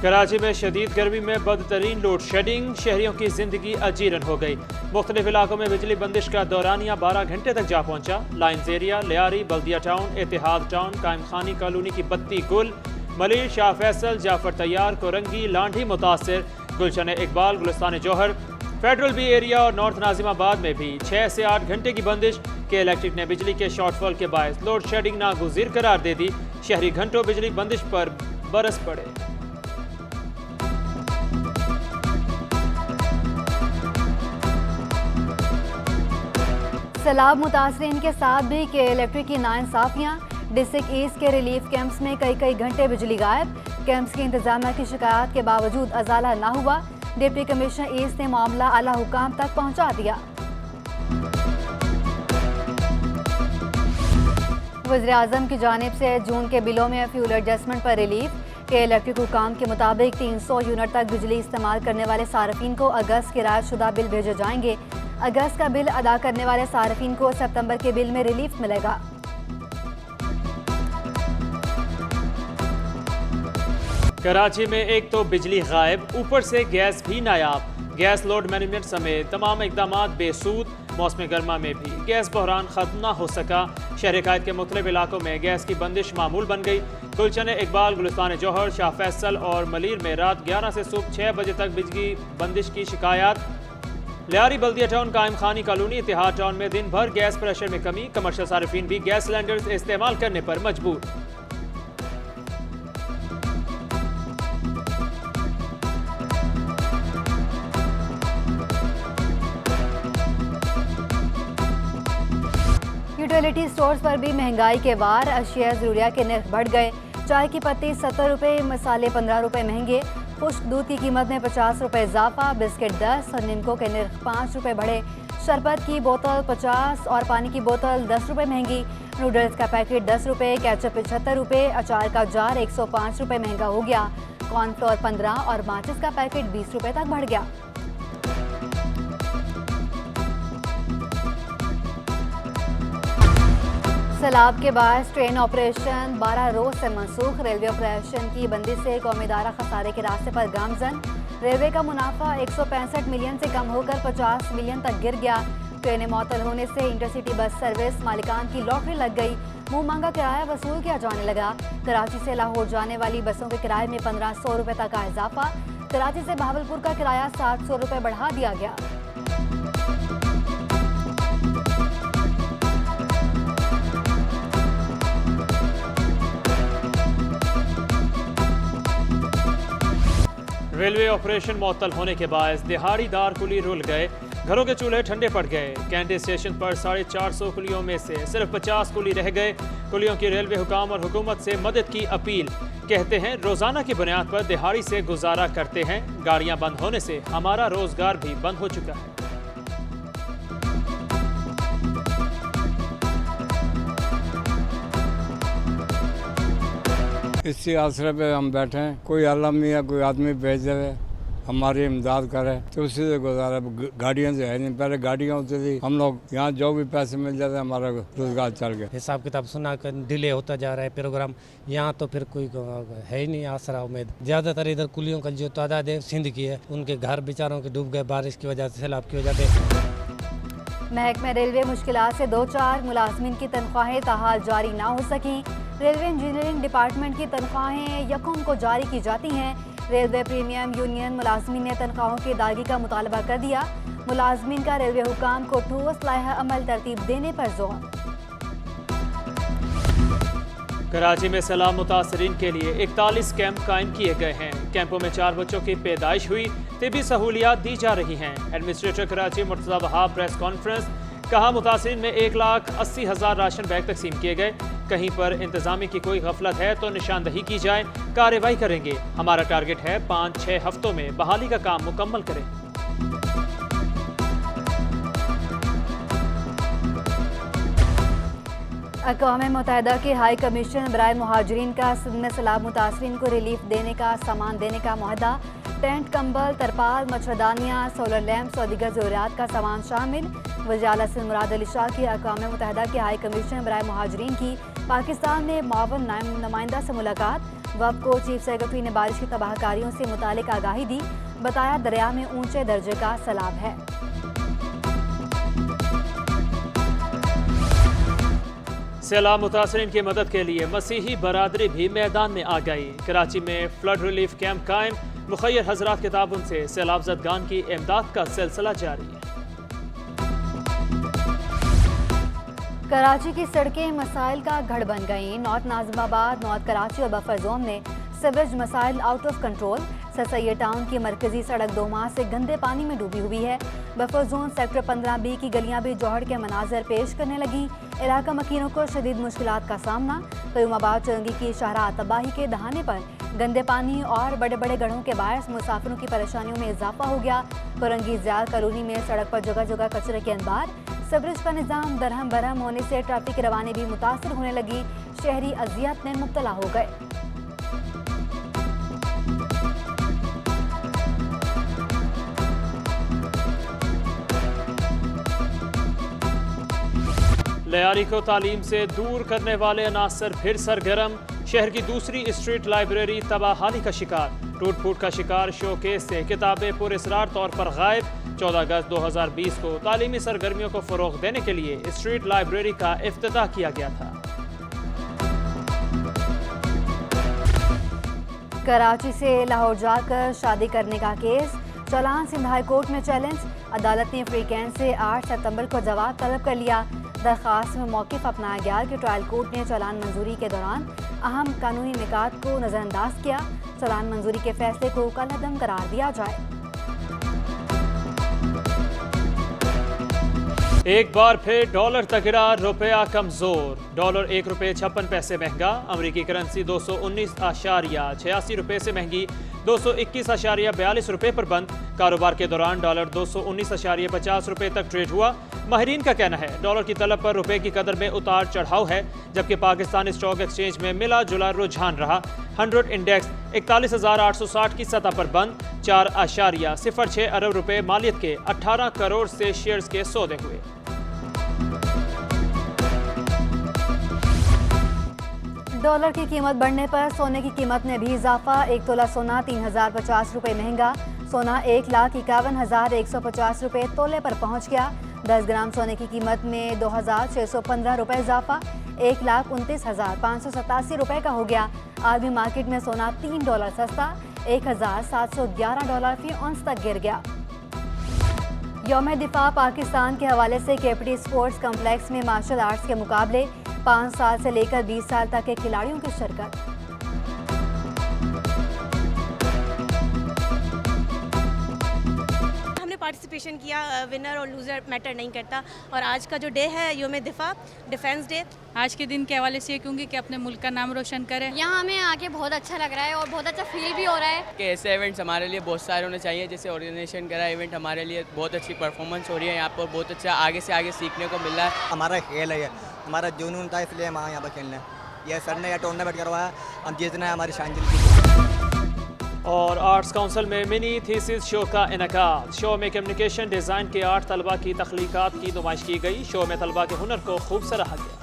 कराची में शदीद गर्मी में बदतरीन लोड शेडिंग, शहरियों की जिंदगी अजीरन हो गई। मुख्तलिफ इलाकों में बिजली बंदिश का दौरानिया 12 घंटे तक जा पहुंचा। लाइन्स एरिया, लियारी, बल्दिया टाउन, इतिहाद टाउन, कायम खानी कॉलोनी की बत्ती गुल, मलिर, शाह फैसल, जाफर तैयार, कोरंगी, लांढी मुतासिर, गुलशन इकबाल, गुलिस्तान जौहर, फेडरल बी एरिया और नॉर्थ नाजिमाबाद में भी 6 से 8 घंटे की बंदिश के इलेक्ट्रिक ने बिजली के शॉर्टफॉल के बायस लोड शेडिंग नागुज़ीर करार दे दी। शहरी घंटों बिजली बंदिश पर बरस पड़े। सैलाब मुतासरीन के साथ भी के इलेक्ट्रिक की नाइंसाफियाँ। डिस्ट्रिक्ट ईस्ट के रिलीफ कैंप्स में कई घंटे बिजली गायब। कैंप्स की इंतजामिया की शिकायत के बावजूद अजाला ना हुआ। डिप्टी कमिश्नर ईस्ट ने मामला आला हुकाम तक पहुंचा दिया। वज़ीर-ए-आज़म की जानिब से जून के बिलों में फ्यूल एडजस्टमेंट पर रिलीफ के इलेक्ट्रिक हुकाम के मुताबिक 300 यूनिट तक बिजली इस्तेमाल करने वाले सार्फिन को अगस्त के रायशुदा बिल भेजे जाएंगे। अगस्त का बिल अदा करने वाले सार्फिन को सितंबर के बिल में रिलीफ मिलेगा। कराची में एक तो बिजली गायब, ऊपर से गैस भी नायाब। गैस लोड मैनेजमेंट समेत तमाम इकदाम बेसूद। मौसम गर्मा में भी गैस बहरान खत्म ना हो सका। शहर कायद के मुख्तलिफ इलाकों में गैस की बंदिश मामूल बन गई। गुलशन इकबाल, गुलिस्तान जौहर, शाह फैसल और मलिर में रात 11 से सुबह 6 बजे तक बिजली बंदिश की शिकायत। लियारी, बल्दिया टाउन, कायम खानी कॉलोनी, इतिहाद टाउन में दिन भर गैस प्रेशर में कमी। कमर्शियल सार्फिन भी गैस सिलेंडर्स इस्तेमाल करने पर मजबूर। यूटिलिटी स्टोर्स पर भी महंगाई के वार। अशिया ज़रूरिया के नर्ख बढ़ गए। चाय की पत्ती 70 रुपये, मसाले 15 रुपये महंगे। खुश्क दूध की कीमत में 50 रुपये इजाफा। बिस्किट 10 और निमको के नर्ख 5 रुपये बढ़े। शरबत की बोतल 50 और पानी की बोतल 10 रुपये महंगी। नूडल्स का पैकेट 10 रुपये, केचप 75 रुपये, अचार का जार 105 रुपये महंगा हो गया। कॉर्नफ्लोर 15 और माचिस का पैकेट 20 रुपये तक बढ़ गया। सैलाब के बाद ट्रेन ऑपरेशन 12 रोज से मनसूख। रेलवे ऑपरेशन की बंदी से कौमी इदारा खसारे के रास्ते पर गामजन। रेलवे का मुनाफा 165 मिलियन से कम होकर 50 मिलियन तक गिर गया। ट्रेनें मअतल होने से इंटरसिटी बस सर्विस मालिकान की लॉटरी लग गई। मुंह मांगा किराया वसूल किया जाने लगा। कराची से लाहौर जाने वाली बसों के किराए में 1500 रुपये तक का इजाफा। कराची से बहावलपुर का किराया 700 रुपये बढ़ा दिया गया। रेलवे ऑपरेशन मुअत्तल होने के बायस दिहाड़ीदार कुली रुल गए। घरों के चूल्हे ठंडे पड़ गए। कैंटी स्टेशन पर 450 कुलियों में से सिर्फ 50 कुली रह गए। कुलियों की रेलवे हुकाम और हुकूमत से मदद की अपील। कहते हैं रोजाना की बुनियाद पर दिहाड़ी से गुजारा करते हैं। गाड़ियां बंद होने से हमारा रोजगार भी बंद हो चुका है। इसी आसरे पे हम बैठे हैं। कोई आलम या कोई आदमी भेज दे हमारी इमदाद करे तो उसी से गुजारा। गाड़ियाँ से है नहीं, पहले गाड़ियाँ होती थी। हम लोग यहाँ जो भी पैसे मिल जाते हमारा रोजगार चल गया। हिसाब किताब सुना कर डिले होता जा रहा है प्रोग्राम। यहाँ तो फिर कोई है ही नहीं आसरा उम्मीद। ज़्यादातर इधर कुलियों का जो तादाद है सिंध की है, उनके घर बेचारों के डूब गए बारिश की वजह से, सैलाब की वजह से। महकमा रेलवे मुश्किलात से 2-4 मुलाजमीन की तनख्वाहें ताहाल जारी ना हो सकी। रेलवे इंजीनियरिंग डिपार्टमेंट की तनख्वाहें यकम को जारी की जाती हैं। रेलवे प्रीमियम यूनियन मुलाजमीन ने तनख्वाहों की अदायगी का मुतालबा कर दिया। मुलाजमीन का रेलवे हुकाम को ठोस लाइहा अमल तरतीब देने पर जोर। कराची में सैलाब मुतासरीन के लिए 41 कैंप कायम किए गए हैं। कैंपों में 4 बच्चों की पैदाइश हुई। तिबी सहूलियात दी जा रही हैं। Administrator Karachi Murtaza Wahab press conference. कहा मुतासरीन में 1,80,000 राशन बैग तकसीम किए गए। कहीं पर इंतजामी की कोई गफलत है तो निशानदही की जाए, कार्रवाई करेंगे। हमारा टारगेट है 5-6 हफ्तों में बहाली का काम मुकम्मल करें। अक़वाम मुत्तहिदा के हाई कमीशन बराए मुहाजिरीन का सिंध में सैलाब मुतासरीन को रिलीफ देने का सामान देने का मुआहदा। टेंट, कंबल, तरपाल, मच्छरदानियाँ, सोलर लैंप्स और दीगर ज़रूरियात का सामान शामिल। वज़ीर आला सिंध मुराद अली शाह की अक़वाम मुत्तहिदा के हाई कमीशन बराए मुहाजिरीन की पाकिस्तान में मावन नुमाइंदा से मुलाकात। वफ़द को चीफ सेक्रेटरी ने बारिश की तबाहकारियों से मुतालिक आगाही दी। बताया दरिया में ऊंचे दर्जे का सैलाब है। सैलाब मुतासरीन की मदद के लिए मसीही बरादरी भी मैदान में आ गई। कराची में फ्लड रिलीफ कैंप कायम। मुखय्यर हजरात के ताबन से सैलाब ज़दगान की इमदाद का सिलसिला जारी है। कराची की सड़कें मसाइल का गढ़ बन गईं। नॉर्थ नाजिमाबाद, नॉर्थ कराची और बफर जोन में सीवरेज मसाइल out of control. Sir Syed town की मरकजी सड़क 2 माह से गंदे पानी में डूबी हुई है। बफर जोन सेक्टर 15B की गलियां भी जौहड़ के मनाजर पेश करने लगी। इलाका मकीनों को शदीद मुश्किलात का सामना। कयूमाबाद चरंगी की शाहराह तबाही के दहाने पर गंदे पानी और बड़े बड़े गढ़ों के बायस मुसाफिरों की परेशानियों में इजाफा हो गया। कोरंगी ज़ियाल कॉलोनी में सड़क पर जगह जगह कचरे के अंबार। सीवरेज का निज़ाम दरहम बरहम होने से ट्रैफिक की रवानी भी मुतासर होने लगी। शहरी अजियत में मुब्तला हो गए। लियारी को तालीम से दूर करने वाले अनासर फिर सरगर्म। शहर की दूसरी स्ट्रीट लाइब्रेरी तबाहाली का शिकार। टूट फूट का शिकार शोकेस से किताबें पुरअसरार तौर पर गायब। 14 अगस्त 2020 को तालीमी सरगर्मियों को फ़रोग़ देने के लिए स्ट्रीट लाइब्रेरी का इफ्तिताह किया गया था। कराची से लाहौर जाकर शादी करने का केस। चालान सिंध हाई कोर्ट में चैलेंज। अदालत ने फ्रीकैंट से 8 सितंबर को जवाब तलब कर लिया। दरख्वास्त में मौक़िफ़ अपनाया गया कि ट्रायल कोर्ट ने चालान मंजूरी के दौरान अहम कानूनी निकात को नज़रअंदाज किया। चालान मंजूरी के फैसले को कलअदम करार दिया जाए। एक बार फिर डॉलर तगड़ा, रुपया कमजोर। डॉलर 1 रुपये 56 पैसे महंगा। अमरीकी करेंसी 219.86 रुपये से महंगी 221.42 रुपये पर बंद। कारोबार के दौरान डॉलर 219.50 रुपये तक ट्रेड हुआ। माहिरीन का कहना है डॉलर की तलब पर रुपये की कदर में उतार चढ़ाव है, जबकि पाकिस्तान स्टॉक एक्सचेंज में मिला जुला रुझान रहा। 100 इंडेक्स 41,860 की सतह पर बंद। 4.06 अरब रुपये मालियत के 18 करोड़ से शेयर्स के सौदे हुए। डॉलर की कीमत बढ़ने पर सोने की कीमत में भी इजाफा। 1 तोला सोना 3,050 रुपये महंगा। सोना 1,51,150 रुपये तोले पर पहुंच गया। 10 ग्राम सोने की कीमत में 2,615 रुपये इजाफा। 1,29,587 रुपये का हो गया। आलमी मार्केट में सोना $3 सस्ता 1,711 डॉलर फी औंस तक गिर गया। यौम दिफा पाकिस्तान के हवाले से केपीटी स्पोर्ट्स कम्प्लेक्स में मार्शल आर्ट्स के मुकाबले 5 साल से लेकर 20 साल तक के खिलाड़ियों की शिरकत। पार्टिसिपेशन किया। विनर और लूज़र मैटर नहीं करता। और आज का जो डे है यौम दिफा, डिफेंस डे, आज के दिन के हवाले से क्योंकि कि अपने मुल्क का नाम रोशन करें। यहाँ हमें आके बहुत अच्छा लग रहा है और बहुत अच्छा फील भी हो रहा है कि ऐसे इवेंट्स हमारे लिए बहुत सारे होने चाहिए। जैसे ऑर्गेनाइजेशन करा इवेंट हमारे लिए बहुत अच्छी परफॉर्मेंस हो रही है यहाँ पर। बहुत अच्छा आगे से आगे सीखने को मिल रहा है। हमारा खेल है, हमारा जुनून था, इसलिए हम यहाँ पर खेलना है। यह सर ने यह टूर्नामेंट करवाया, हम जीतना है हमारी शान की। और आर्ट्स काउंसिल में मिनी थीसिस शो का इनेकाद। शो में कम्युनिकेशन डिज़ाइन के 8 तलबा की तख्लीकात की नुमाइश की गई। शो में तलबा के हुनर को खूब सराहा गया।